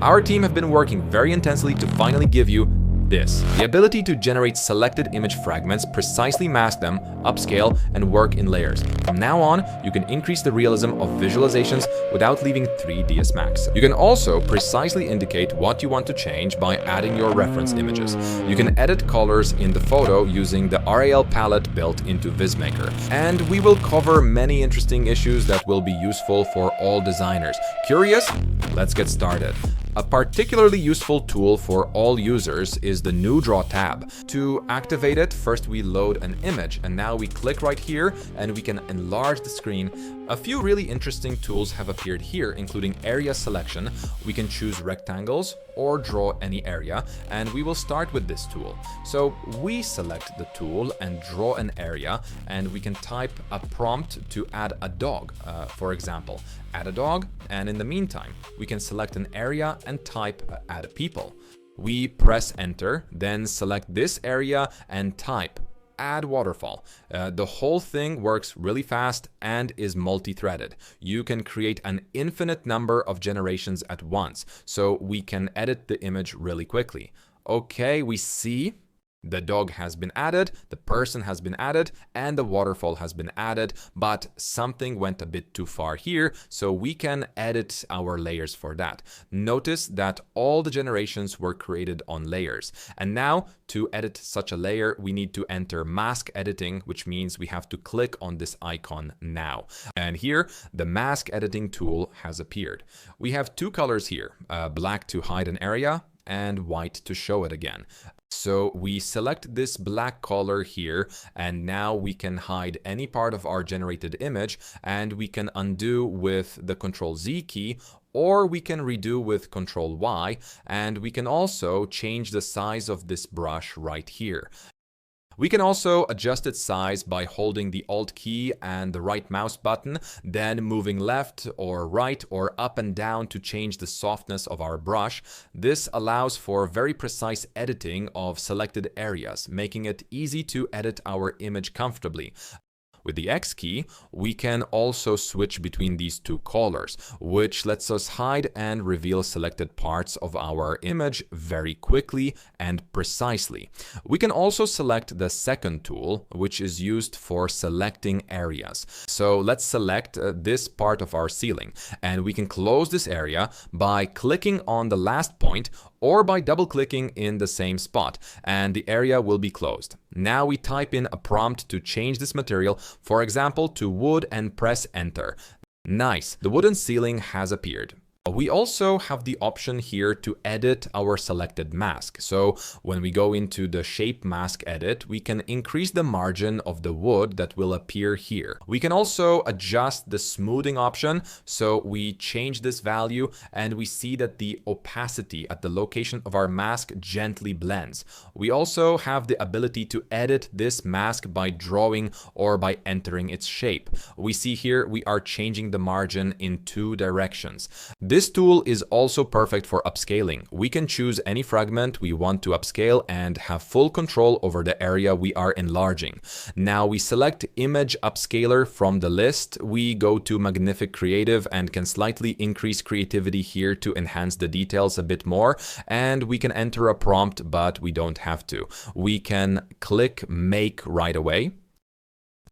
Our team have been working very intensely to finally give you this. The ability to generate selected image fragments, precisely mask them, upscale, and work in layers. From now on, you can increase the realism of visualizations without leaving 3ds Max. You can also precisely indicate what you want to change by adding your reference images. You can edit colors in the photo using the RAL palette built into Vizmaker. And we will cover many interesting issues that will be useful for all designers. Curious? Let's get started. A particularly useful tool for all users is the New Draw tab. To activate it, first we load an image, and now we click right here and we can enlarge the screen. A few really interesting tools have appeared here, including area selection. We can choose rectangles or draw any area, and we will start with this tool. So we select the tool and draw an area, and we can type a prompt to add a dog, for example. Add a dog, and in the meantime, we can select an area and type add a people. We press enter, then select this area and type add waterfall. The whole thing works really fast and is multi-threaded. You can create an infinite number of generations at once, so we can edit the image really quickly. Okay, we see the dog has been added, the person has been added, and the waterfall has been added, but something went a bit too far here, so we can edit our layers for that. Notice that all the generations were created on layers. And now, to edit such a layer, we need to enter mask editing, which means we have to click on this icon now. And here, the mask editing tool has appeared. We have two colors here, black to hide an area, and white to show it again. So we select this black color here, and now we can hide any part of our generated image, and we can undo with the Ctrl-Z key, or we can redo with Ctrl-Y, and we can also change the size of this brush right here. We can also adjust its size by holding the Alt key and the right mouse button, then moving left or right or up and down to change the softness of our brush. This allows for very precise editing of selected areas, making it easy to edit our image comfortably. With the X key, we can also switch between these two colors, which lets us hide and reveal selected parts of our image very quickly and precisely. We can also select the second tool, which is used for selecting areas. So let's select this part of our ceiling, and we can close this area by clicking on the last point or by double-clicking in the same spot, and the area will be closed. Now we type in a prompt to change this material, for example, to wood, and press enter. Nice, the wooden ceiling has appeared. We also have the option here to edit our selected mask. So when we go into the shape mask edit, we can increase the margin of the wood that will appear here. We can also adjust the smoothing option. So we change this value and we see that the opacity at the location of our mask gently blends. We also have the ability to edit this mask by drawing or by entering its shape. We see here we are changing the margin in two directions. This tool is also perfect for upscaling. We can choose any fragment we want to upscale and have full control over the area we are enlarging. Now we select Image Upscaler from the list. We go to Magnific Creative and can slightly increase creativity here to enhance the details a bit more. And we can enter a prompt, but we don't have to. We can click Make right away.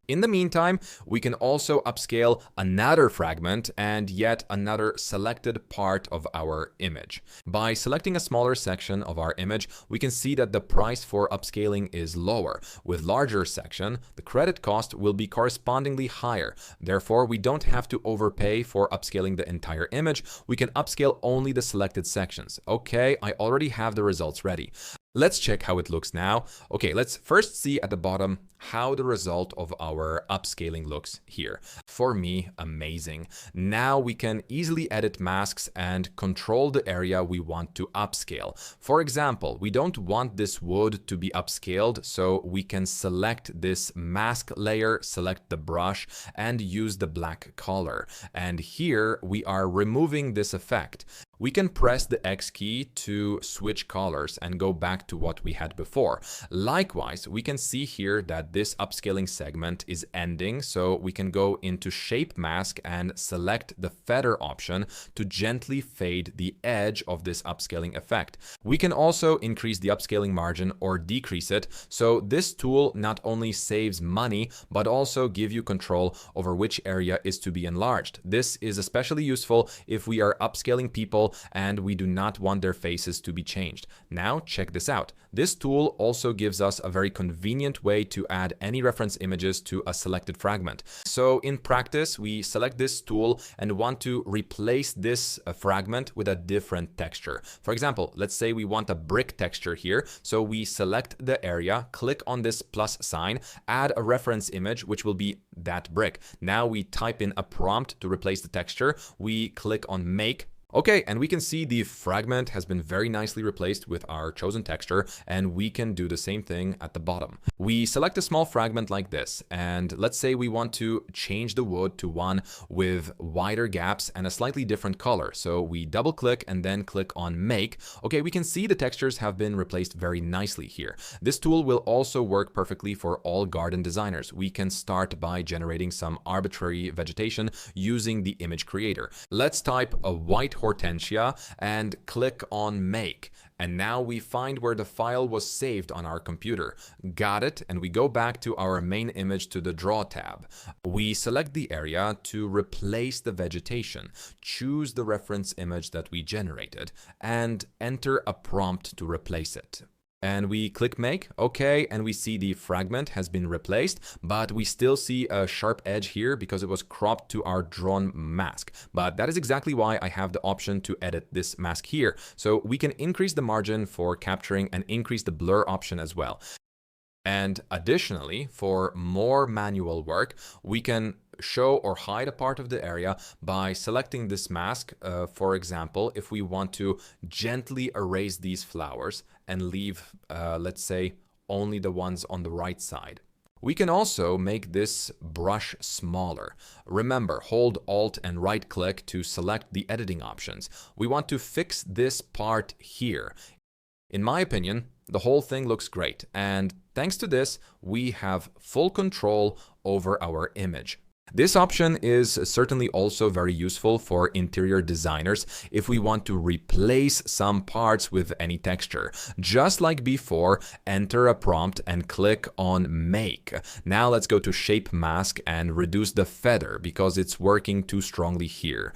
In the meantime, we can also upscale another fragment and yet another selected part of our image. By selecting a smaller section of our image, we can see that the price for upscaling is lower. With larger section, the credit cost will be correspondingly higher. Therefore, we don't have to overpay for upscaling the entire image. We can upscale only the selected sections. Okay, I already have the results ready. Let's check how it looks now. Okay, let's first see at the bottom how the result of our upscaling looks here. For me, amazing. Now we can easily edit masks and control the area we want to upscale. For example, we don't want this wood to be upscaled, so we can select this mask layer, select the brush, and use the black color. And here we are removing this effect. We can press the X key to switch colors and go back to what we had before. Likewise, we can see here that this upscaling segment is ending, so we can go into Shape Mask and select the feather option to gently fade the edge of this upscaling effect. We can also increase the upscaling margin or decrease it, so this tool not only saves money, but also give you control over which area is to be enlarged. This is especially useful if we are upscaling people and we do not want their faces to be changed. Now check this out. This tool also gives us a very convenient way to add any reference images to a selected fragment. So in practice, we select this tool and want to replace this fragment with a different texture. For example, let's say we want a brick texture here. So we select the area, click on this plus sign, add a reference image, which will be that brick. Now we type in a prompt to replace the texture. We click on make. Okay, and we can see the fragment has been very nicely replaced with our chosen texture, and we can do the same thing at the bottom. We select a small fragment like this, and let's say we want to change the wood to one with wider gaps and a slightly different color. So we double click and then click on make. Okay, we can see the textures have been replaced very nicely here. This tool will also work perfectly for all garden designers. We can start by generating some arbitrary vegetation using the image creator. Let's type a white hortensia and click on make. And now we find where the file was saved on our computer. Got it. And we go back to our main image to the draw tab. We select the area to replace the vegetation, choose the reference image that we generated, and enter a prompt to replace it. And we click make, okay, and we see the fragment has been replaced, but we still see a sharp edge here because it was cropped to our drawn mask. But that is exactly why I have the option to edit this mask here. So we can increase the margin for capturing and increase the blur option as well. And additionally, for more manual work, we can show or hide a part of the area by selecting this mask. For example, if we want to gently erase these flowers and leave, let's say, only the ones on the right side. We can also make this brush smaller. Remember, hold Alt and right click to select the editing options. We want to fix this part here. In my opinion, the whole thing looks great, and thanks to this, we have full control over our image. This option is certainly also very useful for interior designers if we want to replace some parts with any texture. Just like before, enter a prompt and click on make. Now let's go to Shape Mask and reduce the feather because it's working too strongly here.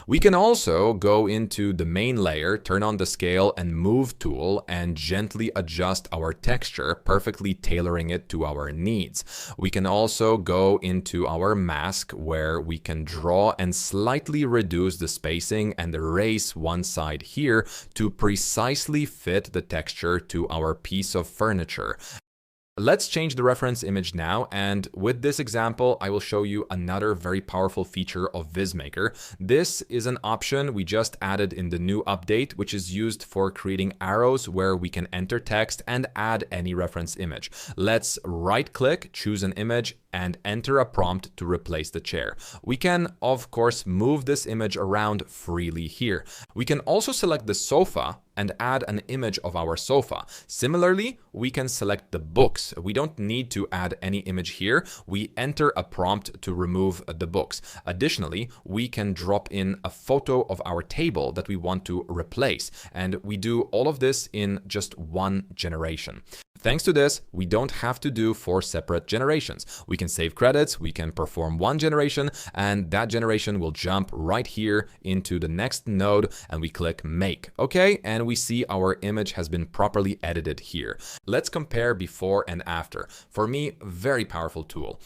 We can also go into the main layer, turn on the scale and move tool and gently adjust our texture, perfectly tailoring it to our needs. We can also go into our mask where we can draw and slightly reduce the spacing and erase one side here to precisely fit the texture to our piece of furniture. Let's change the reference image now, and with this example, I will show you another very powerful feature of Vizmaker. This is an option we just added in the new update, which is used for creating arrows where we can enter text and add any reference image. Let's right-click, choose an image, and enter a prompt to replace the chair. We can, of course, move this image around freely here. We can also select the sofa and add an image of our sofa. Similarly, we can select the books. We don't need to add any image here. We enter a prompt to remove the books. Additionally, we can drop in a photo of our table that we want to replace. And we do all of this in just one generation. Thanks to this, we don't have to do 4 separate generations. We can save credits, we can perform one generation, and that generation will jump right here into the next node, and we click make. Okay, and we see our image has been properly edited here. Let's compare before and after. For me, very powerful tool.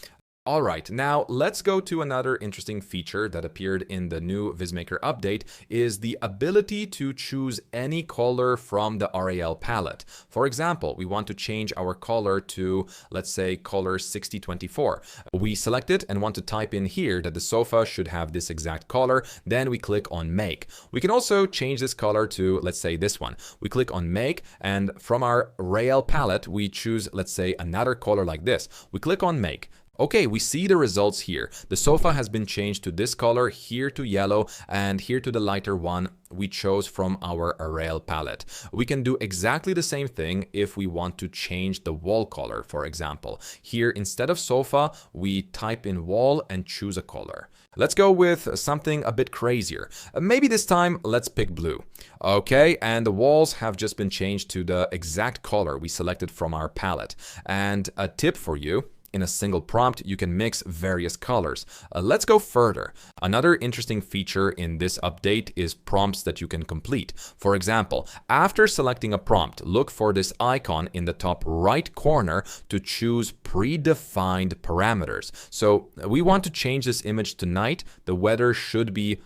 All right, now let's go to another interesting feature that appeared in the new Vizmaker update is the ability to choose any color from the RAL palette. For example, we want to change our color to, let's say, color 6024. We select it and want to type in here that the sofa should have this exact color. Then we click on make. We can also change this color to, let's say, this one. We click on make, and from our RAL palette, we choose, let's say, another color like this. We click on make. Okay, we see the results here. The sofa has been changed to this color, here to yellow, and here to the lighter one we chose from our Arrail palette. We can do exactly the same thing if we want to change the wall color, for example. Here, instead of sofa, we type in wall and choose a color. Let's go with something a bit crazier. Maybe this time, let's pick blue. Okay, and the walls have just been changed to the exact color we selected from our palette. And a tip for you: in a single prompt, you can mix various colors. Let's go further. Another interesting feature in this update is prompts that you can complete. For example, after selecting a prompt, look for this icon in the top right corner to choose predefined parameters. So we want to change this image tonight. The weather should be,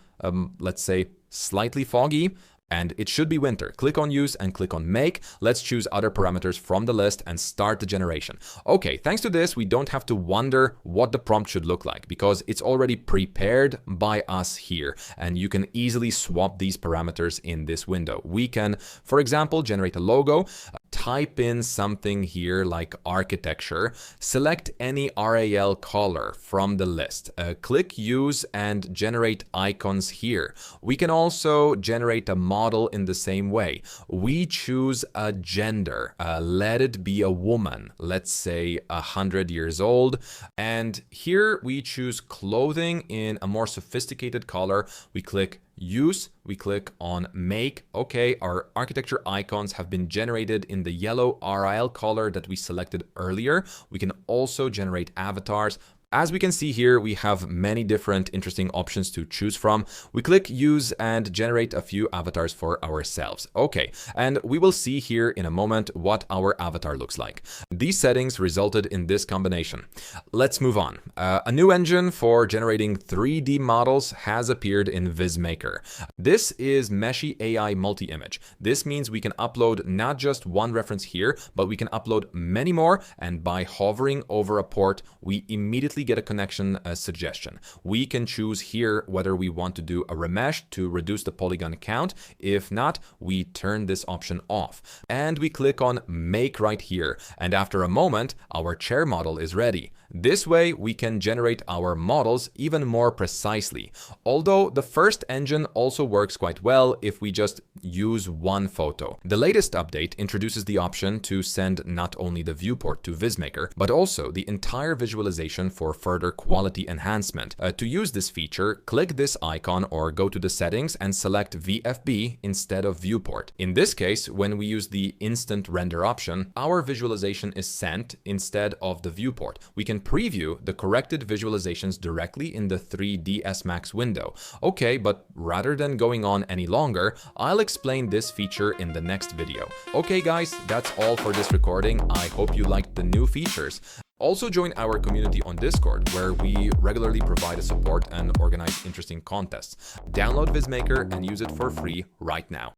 let's say, slightly foggy, and it should be winter. Click on use and click on make. Let's choose other parameters from the list and start the generation. Okay, thanks to this, we don't have to wonder what the prompt should look like because it's already prepared by us here, and you can easily swap these parameters in this window. We can, for example, generate a logo, type in something here like architecture, select any RAL color from the list, click use and generate icons here. We can also generate a model in the same way. We choose a gender, let it be a woman, let's say 100 years old, and here we choose clothing in a more sophisticated color. We click use, we click on make. Okay, our architecture icons have been generated in the yellow RL color that we selected earlier. We can also generate avatars. As we can see here, we have many different interesting options to choose from. We click use and generate a few avatars for ourselves. Okay, and we will see here in a moment what our avatar looks like. These settings resulted in this combination. Let's move on. A new engine for generating 3D models has appeared in Vizmaker. This is Meshy AI multi-image. This means we can upload not just one reference here, but we can upload many more, and by hovering over a port, we immediately get a connection suggestion. We can choose here whether we want to do a remesh to reduce the polygon count. If not, we turn this option off. And we click on make right here. And after a moment, our chair model is ready. This way, we can generate our models even more precisely. Although the first engine also works quite well if we just use one photo. The latest update introduces the option to send not only the viewport to Vizmaker, but also the entire visualization for further quality enhancement. To use this feature, click this icon or go to the settings and select VFB instead of viewport. In this case, when we use the instant render option, our visualization is sent instead of the viewport. We can preview the corrected visualizations directly in the 3ds Max window. Okay, but rather than going on any longer, I'll explain this feature in the next video. Okay guys, that's all for this recording. I hope you liked the new features. Also join our community on Discord, where we regularly provide support and organize interesting contests. Download Vizmaker and use it for free right now.